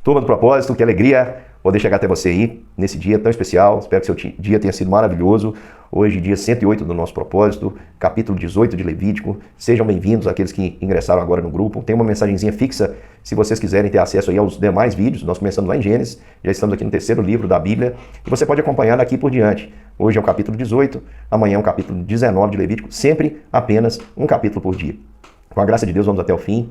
Turma do Propósito, que alegria poder chegar até você aí, nesse dia tão especial. Espero que seu dia tenha sido maravilhoso. Hoje, dia 108 do nosso propósito, capítulo 18 de Levítico. Sejam bem-vindos aqueles que ingressaram agora no grupo. Tem uma mensagenzinha fixa, se vocês quiserem ter acesso aí aos demais vídeos. Nós começamos lá em Gênesis, já estamos aqui no terceiro livro da Bíblia, e você pode acompanhar daqui por diante. Hoje é o capítulo 18, amanhã é o capítulo 19 de Levítico, sempre apenas um capítulo por dia. Com a graça de Deus, vamos até o fim.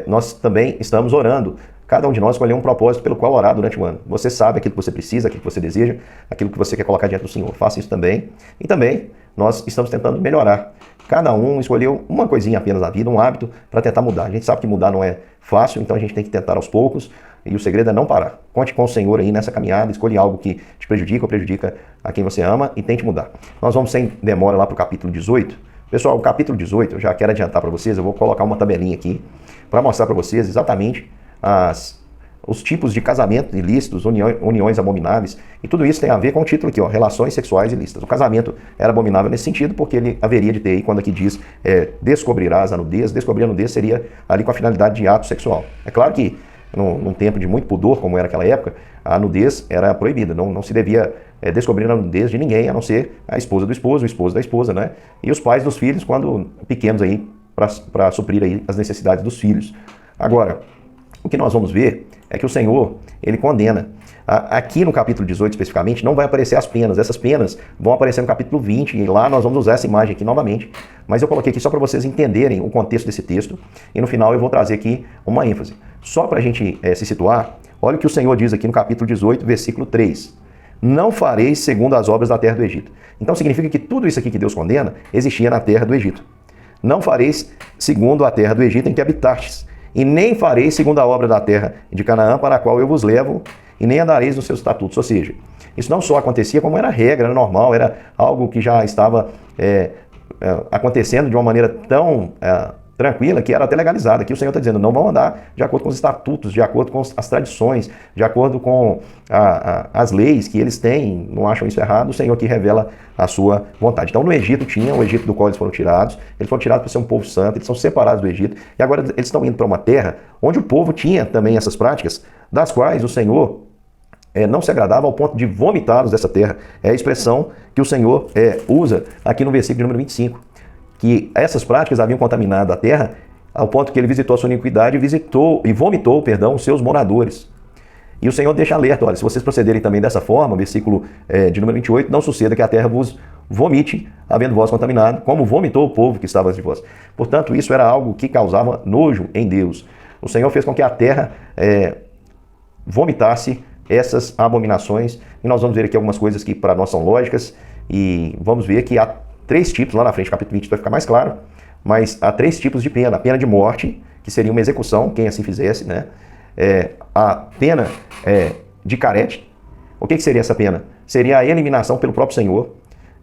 Nós também estamos orando. Cada um de nós escolheu um propósito pelo qual orar durante o ano. Você sabe aquilo que você precisa, aquilo que você deseja, aquilo que você quer colocar diante do Senhor. Faça isso também. E também nós estamos tentando melhorar. Cada um escolheu uma coisinha apenas na vida, um hábito, para tentar mudar. A gente sabe que mudar não é fácil, então a gente tem que tentar aos poucos. E o segredo é não parar. Conte com o Senhor aí nessa caminhada, escolha algo que te prejudica ou prejudica a quem você ama e tente mudar. Nós vamos sem demora lá para o capítulo 18. Pessoal, o capítulo 18, eu já quero adiantar para vocês, eu vou colocar uma tabelinha aqui para mostrar para vocês exatamente os tipos de casamento ilícitos, uniões abomináveis, e tudo isso tem a ver com o título aqui, ó, relações sexuais ilícitas. O casamento era abominável nesse sentido, porque ele haveria de ter aí, quando aqui diz descobrirás a nudez, descobrir a nudez seria ali com a finalidade de ato sexual. É claro que num tempo de muito pudor, como era aquela época, a nudez era proibida, não se devia descobrir a nudez de ninguém, a não ser a esposa do esposo, o esposo da esposa, né? E os pais dos filhos, quando pequenos aí, para suprir aí as necessidades dos filhos. Agora, o que nós vamos ver é que o Senhor, ele condena. Aqui no capítulo 18 especificamente, não vai aparecer as penas. Essas penas vão aparecer no capítulo 20 e lá nós vamos usar essa imagem aqui novamente. Mas eu coloquei aqui só para vocês entenderem o contexto desse texto e no final eu vou trazer aqui uma ênfase. Só para a gente se situar, olha o que o Senhor diz aqui no capítulo 18, versículo 3. Não fareis segundo as obras da terra do Egito. Então significa que tudo isso aqui que Deus condena existia na terra do Egito. Não fareis segundo a terra do Egito em que habitastes. E nem fareis segundo a obra da terra de Canaã, para a qual eu vos levo, e nem andareis nos seus estatutos. Ou seja, isso não só acontecia como era regra, era normal, era algo que já estava acontecendo de uma maneira tão tranquila que era até legalizada. Aqui o Senhor está dizendo, não vão andar de acordo com os estatutos, de acordo com as tradições, de acordo com as leis que eles têm, não acham isso errado, o Senhor aqui revela a sua vontade. Então no Egito tinha, o Egito do qual eles foram tirados para ser um povo santo, eles são separados do Egito, e agora eles estão indo para uma terra onde o povo tinha também essas práticas, das quais o Senhor não se agradava ao ponto de vomitá-los dessa terra. É a expressão que o Senhor usa aqui no versículo número 25. Que essas práticas haviam contaminado a terra ao ponto que ele visitou a sua iniquidade e vomitou os seus moradores. E o Senhor deixa alerta, olha, se vocês procederem também dessa forma, versículo de número 28, não suceda que a terra vos vomite, havendo vós contaminado, como vomitou o povo que estava antes de vós. Portanto, isso era algo que causava nojo em Deus. O Senhor fez com que a terra vomitasse essas abominações, e nós vamos ver aqui algumas coisas que para nós são lógicas, e vamos ver que há 3 tipos, lá na frente, capítulo 20 vai ficar mais claro, mas há 3 tipos de pena. A pena de morte, que seria uma execução, quem assim fizesse, né? A pena de carete. O que seria essa pena? Seria a eliminação pelo próprio Senhor.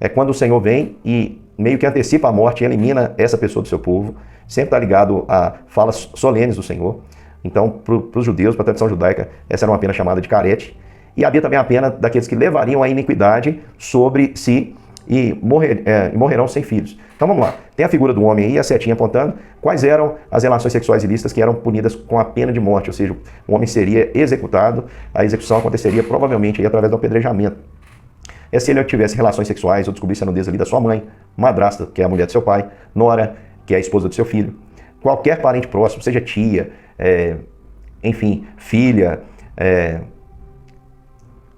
É quando o Senhor vem e meio que antecipa a morte e elimina essa pessoa do seu povo. Sempre está ligado a falas solenes do Senhor. Então, para os judeus, para a tradição judaica, essa era uma pena chamada de carete. E havia também a pena daqueles que levariam a iniquidade sobre si e morrerão sem filhos. Então vamos lá, tem a figura do homem aí, a setinha apontando quais eram as relações sexuais ilícitas que eram punidas com a pena de morte, ou seja, o homem seria executado, a execução aconteceria provavelmente aí através do apedrejamento. Se ele tivesse relações sexuais ou descobrisse a nudez ali da sua mãe, madrasta, que é a mulher do seu pai, nora, que é a esposa do seu filho, qualquer parente próximo, seja tia, enfim, filha,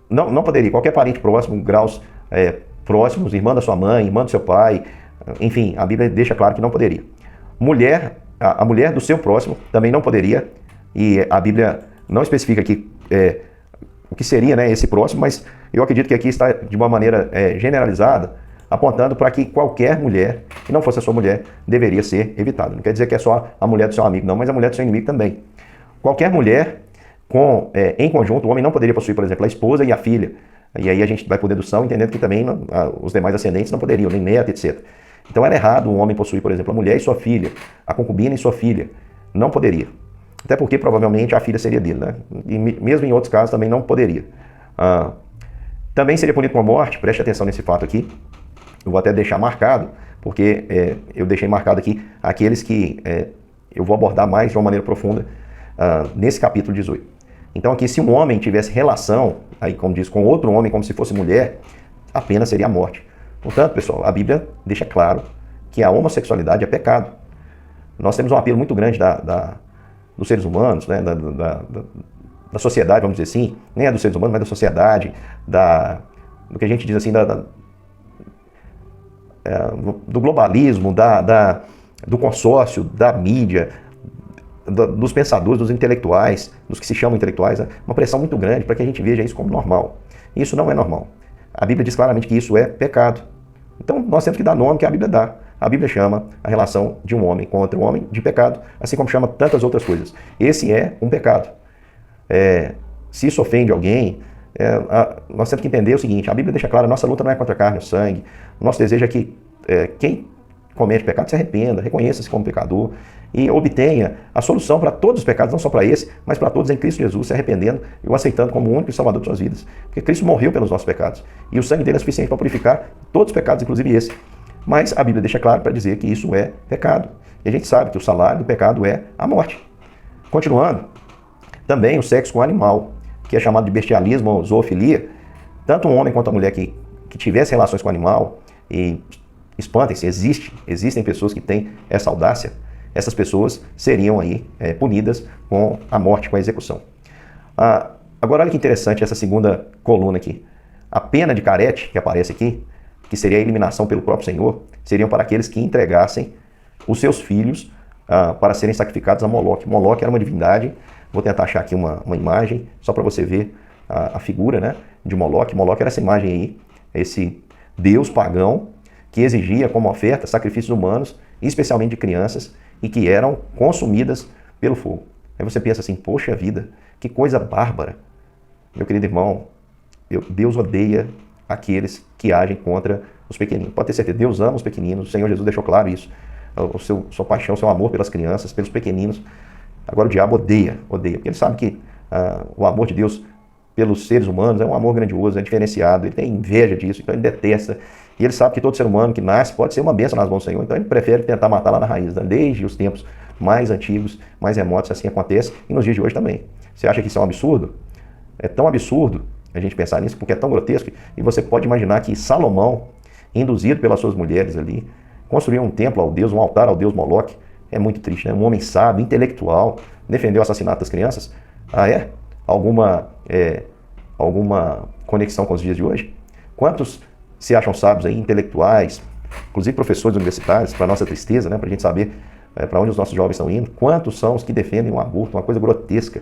não poderia, qualquer parente próximo, graus próximos, irmã da sua mãe, irmã do seu pai, enfim, a Bíblia deixa claro que não poderia. A mulher do seu próximo também não poderia, e a Bíblia não especifica aqui o que seria, né, esse próximo, mas eu acredito que aqui está de uma maneira generalizada, apontando para que qualquer mulher, que não fosse a sua mulher, deveria ser evitada. Não quer dizer que é só a mulher do seu amigo, não, mas a mulher do seu inimigo também. Qualquer mulher, em conjunto, o homem não poderia possuir, por exemplo, a esposa e a filha. E aí a gente vai por dedução, entendendo que também os demais ascendentes não poderiam, nem neto, etc. Então era errado um homem possuir, por exemplo, a mulher e sua filha, a concubina e sua filha. Não poderia. Até porque provavelmente a filha seria dele, né? E mesmo em outros casos também não poderia. Também seria punido com a morte, preste atenção nesse fato aqui. Eu vou até deixar marcado, porque eu deixei marcado aqui aqueles que eu vou abordar mais de uma maneira profunda nesse capítulo 18. Então aqui, se um homem tivesse relação, aí como diz, com outro homem como se fosse mulher, a pena seria a morte. Portanto, pessoal, a Bíblia deixa claro que a homossexualidade é pecado. Nós temos um apelo muito grande dos seres humanos, né, da sociedade, vamos dizer assim, nem é dos seres humanos, mas da sociedade, do que a gente diz assim, do globalismo, do consórcio, da mídia, dos pensadores, dos intelectuais, dos que se chamam intelectuais, né? Uma pressão muito grande para que a gente veja isso como normal. Isso não é normal. A Bíblia diz claramente que isso é pecado. Então nós temos que dar nome que a Bíblia dá. A Bíblia chama a relação de um homem com outro homem de pecado, assim como chama tantas outras coisas. Esse é um pecado. Se isso ofende alguém, nós temos que entender o seguinte: a Bíblia deixa claro, a nossa luta não é contra a carne e o sangue. O nosso desejo é que quem comete pecado se arrependa, reconheça-se como pecador e obtenha a solução para todos os pecados, não só para esse, mas para todos em Cristo Jesus, se arrependendo e o aceitando como o único Salvador de suas vidas. Porque Cristo morreu pelos nossos pecados e o sangue dele é suficiente para purificar todos os pecados, inclusive esse. Mas a Bíblia deixa claro para dizer que isso é pecado. E a gente sabe que o salário do pecado é a morte. Continuando, também o sexo com o animal, que é chamado de bestialismo ou zoofilia. Tanto um homem quanto a mulher que tivesse relações com o animal, e espantem-se, existem pessoas que têm essa audácia, essas pessoas seriam aí punidas com a morte, com a execução. Agora olha que interessante essa segunda coluna aqui. A pena de carete, que aparece aqui, que seria a eliminação pelo próprio Senhor, seriam para aqueles que entregassem os seus filhos para serem sacrificados a Moloque. Moloque era uma divindade. Vou tentar achar aqui uma imagem, só para você ver a figura, né, de Moloque. Moloque era essa imagem aí, esse deus pagão que exigia como oferta sacrifícios humanos, especialmente de crianças, e que eram consumidas pelo fogo. Aí você pensa assim, poxa vida, que coisa bárbara. Meu querido irmão, Deus odeia aqueles que agem contra os pequeninos. Pode ter certeza, Deus ama os pequeninos, o Senhor Jesus deixou claro isso. Sua paixão, seu amor pelas crianças, pelos pequeninos. Agora o diabo odeia, porque ele sabe que o amor de Deus pelos seres humanos é um amor grandioso, é diferenciado, ele tem inveja disso, então ele detesta. E ele sabe que todo ser humano que nasce pode ser uma bênção nas mãos do Senhor, então ele prefere tentar matar lá na raiz, né? Desde os tempos mais antigos, mais remotos, assim acontece, e nos dias de hoje também. Você acha que isso é um absurdo? É tão absurdo a gente pensar nisso, porque é tão grotesco, e você pode imaginar que Salomão, induzido pelas suas mulheres ali, construiu um templo ao Deus, um altar ao Deus Moloque. É muito triste, né? Um homem sábio, intelectual, defendeu o assassinato das crianças. Alguma conexão com os dias de hoje? Quantos se acham sábios aí, intelectuais, inclusive professores universitários, para nossa tristeza, né? Para a gente saber para onde os nossos jovens estão indo? Quantos são os que defendem o aborto? Uma coisa grotesca.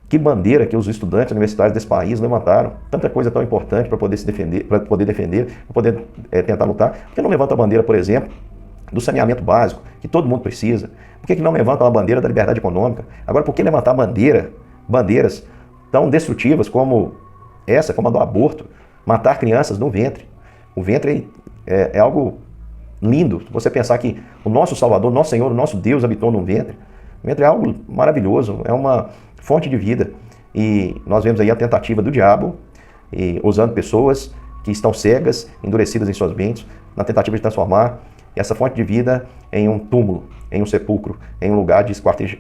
Que bandeira que os estudantes universitários desse país levantaram. Tanta coisa tão importante para poder se defender, para poder tentar lutar. Por que não levanta a bandeira, por exemplo, do saneamento básico, que todo mundo precisa? Por que não levanta uma bandeira da liberdade econômica? Agora, por que levantar bandeiras tão destrutivas como essa, como a do aborto? Matar crianças no ventre. O ventre é algo lindo. Você pensar que o nosso Salvador, nosso Senhor, o nosso Deus habitou num ventre. O ventre é algo maravilhoso, é uma fonte de vida. E nós vemos aí a tentativa do diabo, usando pessoas que estão cegas, endurecidas em suas mentes, na tentativa de transformar essa fonte de vida em um túmulo, em um sepulcro, em um lugar de esquartejo,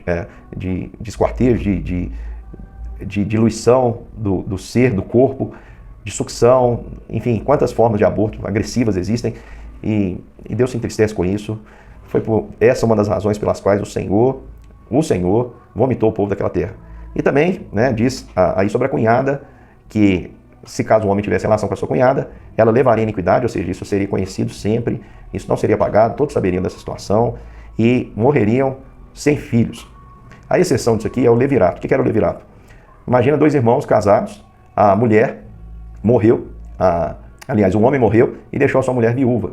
de diluição do ser, do corpo, de sucção, enfim, quantas formas de aborto agressivas existem, e Deus se entristece com isso. Foi por essa uma das razões pelas quais o Senhor vomitou o povo daquela terra. E também, né, diz aí sobre a cunhada, que se caso o homem tivesse relação com a sua cunhada, ela levaria iniquidade, ou seja, isso seria conhecido sempre, isso não seria pagado, todos saberiam dessa situação e morreriam sem filhos. A exceção disso aqui é o levirato. O que era o levirato? Imagina dois irmãos casados, a mulher morreu, aliás, um homem morreu e deixou a sua mulher viúva.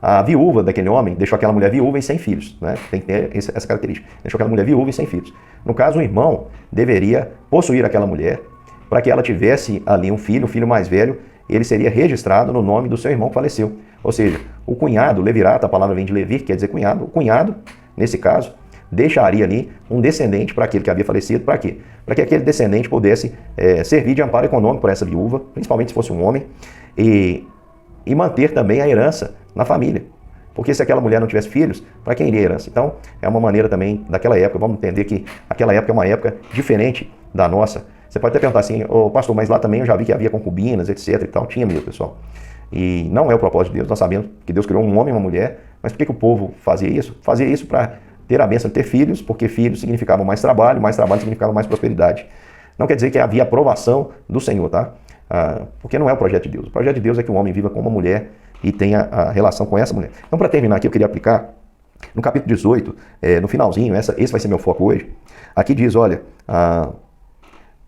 A viúva daquele homem deixou aquela mulher viúva e sem filhos, né? Tem que ter essa característica. Deixou aquela mulher viúva e sem filhos. No caso, o irmão deveria possuir aquela mulher para que ela tivesse ali um filho mais velho, ele seria registrado no nome do seu irmão que faleceu. Ou seja, o cunhado, levirato, a palavra vem de levir, quer dizer cunhado, o cunhado, nesse caso, deixaria ali um descendente para aquele que havia falecido. Para quê? Para que aquele descendente pudesse servir de amparo econômico para essa viúva, principalmente se fosse um homem, e manter também a herança na família. Porque se aquela mulher não tivesse filhos, para quem iria a herança? Então, é uma maneira também daquela época. Vamos entender que aquela época é uma época diferente da nossa. Você pode até perguntar assim, ô pastor, mas lá também eu já vi que havia concubinas, etc e tal. Tinha mesmo, pessoal. E não é o propósito de Deus. Nós sabemos que Deus criou um homem e uma mulher, mas por que o povo fazia isso? Fazia isso para ter a bênção de ter filhos, porque filhos significavam mais trabalho significava mais prosperidade. Não quer dizer que havia aprovação do Senhor, tá? Porque não é o projeto de Deus. O projeto de Deus é que o homem viva com uma mulher e tenha a relação com essa mulher. Então, para terminar aqui, eu queria aplicar no capítulo 18, no finalzinho, esse vai ser meu foco hoje. Aqui diz, olha,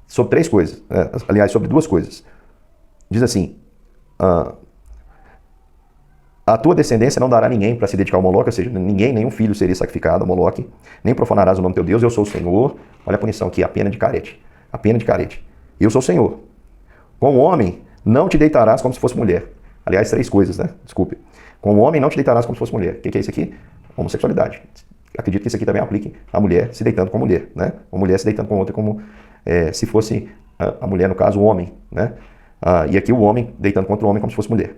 sobre 3 coisas, aliás, sobre 2 coisas. Diz assim, a tua descendência não dará ninguém para se dedicar ao Moloque, ou seja, ninguém, nenhum filho seria sacrificado ao Moloque, nem profanarás o nome do teu Deus, eu sou o Senhor. Olha a punição aqui, a pena de carete. A pena de carete. Eu sou o Senhor. Com o homem não te deitarás como se fosse mulher. Aliás, 3 coisas, né? Desculpe. Com o homem não te deitarás como se fosse mulher. O que é isso aqui? Homossexualidade. Acredito que isso aqui também aplique a mulher se deitando com a mulher, né? Uma mulher se deitando com outra como se fosse a mulher, no caso, o homem, né? E aqui o homem deitando contra o homem como se fosse mulher.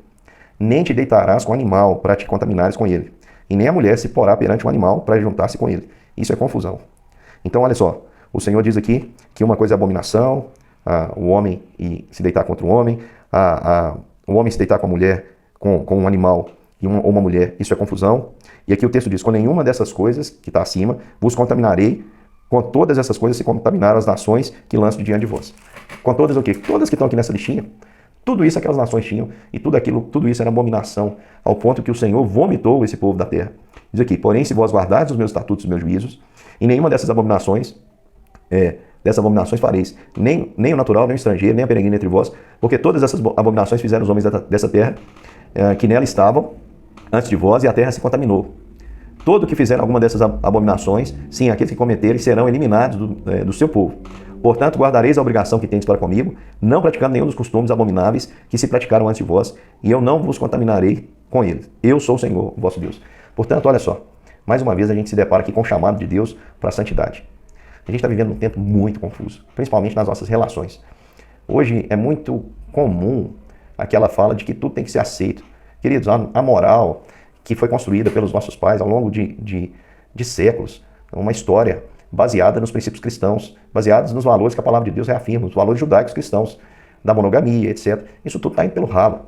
Nem te deitarás com o animal para te contaminares com ele. E nem a mulher se porá perante o animal para juntar-se com ele. Isso é confusão. Então, olha só. O Senhor diz aqui que uma coisa é abominação, o homem se deitar contra o homem, o homem se deitar com a mulher, com um animal ou uma mulher, isso é confusão. E aqui o texto diz, com nenhuma dessas coisas que está acima, vos contaminarei, com todas essas coisas se contaminaram as nações que lanço diante de vós. Com todas o quê? Todas que estão aqui nessa listinha. Tudo isso aquelas nações tinham, e tudo isso era abominação, ao ponto que o Senhor vomitou esse povo da terra. Diz aqui, porém, se vós guardardes os meus estatutos e os meus juízos, em nenhuma dessas abominações fareis, nem o natural, nem o estrangeiro, nem a peregrina entre vós, porque todas essas abominações fizeram os homens dessa terra, que nela estavam, antes de vós, e a terra se contaminou. Todo que fizer alguma dessas abominações, sim, aqueles que cometerem, serão eliminados do seu povo. Portanto, guardareis a obrigação que tendes para comigo, não praticando nenhum dos costumes abomináveis que se praticaram antes de vós, e eu não vos contaminarei com eles. Eu sou o Senhor, o vosso Deus. Portanto, olha só, mais uma vez a gente se depara aqui com o chamado de Deus para a santidade. A gente está vivendo um tempo muito confuso, principalmente nas nossas relações. Hoje é muito comum aquela fala de que tudo tem que ser aceito. Queridos, a moral que foi construída pelos nossos pais ao longo de séculos, uma história baseada nos princípios cristãos, baseados nos valores que a palavra de Deus reafirma, os valores judaicos cristãos, da monogamia, etc. Isso tudo está indo pelo ralo.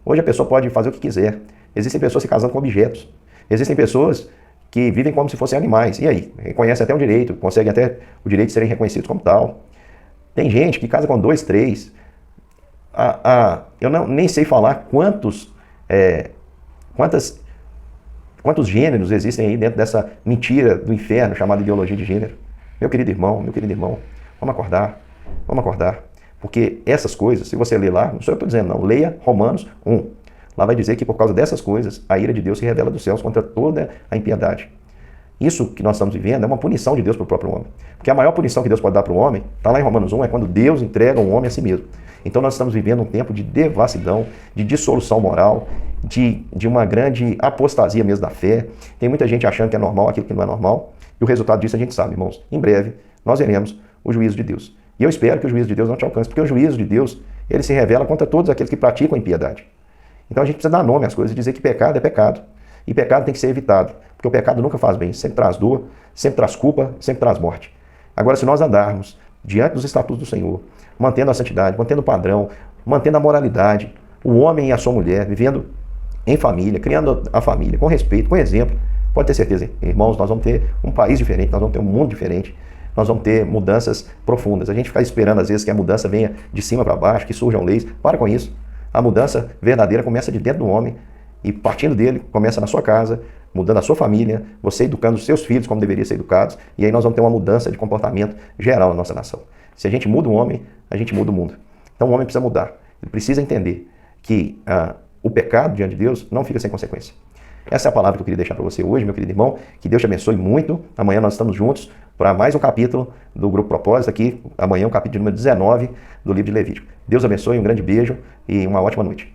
Hoje a pessoa pode fazer o que quiser. Existem pessoas se casando com objetos. Existem pessoas que vivem como se fossem animais. E aí? Reconhecem até o direito, conseguem até o direito de serem reconhecidos como tal. Tem gente que casa com 2, 3. Eu nem sei falar quantos gêneros existem aí dentro dessa mentira do inferno chamada ideologia de gênero. Meu querido irmão, vamos acordar. Porque essas coisas, se você ler lá, não sou eu que estou dizendo não, leia Romanos 1. Lá vai dizer que por causa dessas coisas, a ira de Deus se revela dos céus contra toda a impiedade. Isso que nós estamos vivendo é uma punição de Deus para o próprio homem. Porque a maior punição que Deus pode dar para o homem, está lá em Romanos 1, é quando Deus entrega um homem a si mesmo. Então nós estamos vivendo um tempo de devassidão, de dissolução moral, de uma grande apostasia mesmo da fé. Tem muita gente achando que é normal aquilo que não é normal. E o resultado disso a gente sabe, irmãos. Em breve, nós veremos o juízo de Deus. E eu espero que o juízo de Deus não te alcance, porque o juízo de Deus, ele se revela contra todos aqueles que praticam a impiedade. Então a gente precisa dar nome às coisas e dizer que pecado é pecado. E pecado tem que ser evitado, porque o pecado nunca faz bem, sempre traz dor, sempre traz culpa, sempre traz morte. Agora, se nós andarmos diante dos estatutos do Senhor, mantendo a santidade, mantendo o padrão, mantendo a moralidade, o homem e a sua mulher, vivendo em família, criando a família, com respeito, com exemplo, pode ter certeza, irmãos, nós vamos ter um país diferente, nós vamos ter um mundo diferente, nós vamos ter mudanças profundas. A gente fica esperando às vezes que a mudança venha de cima para baixo, que surjam leis. Para com isso. A mudança verdadeira começa de dentro do homem e partindo dele, começa na sua casa, mudando a sua família, você educando os seus filhos como deveriam ser educados, e aí nós vamos ter uma mudança de comportamento geral na nossa nação. Se a gente muda o homem, a gente muda o mundo. Então o homem precisa mudar. Ele precisa entender que o pecado diante de Deus não fica sem consequência. Essa é a palavra que eu queria deixar para você hoje, meu querido irmão. Que Deus te abençoe muito. Amanhã nós estamos juntos para mais um capítulo do Grupo Propósito aqui. Amanhã o capítulo número 19 do livro de Levítico. Deus abençoe, um grande beijo e uma ótima noite.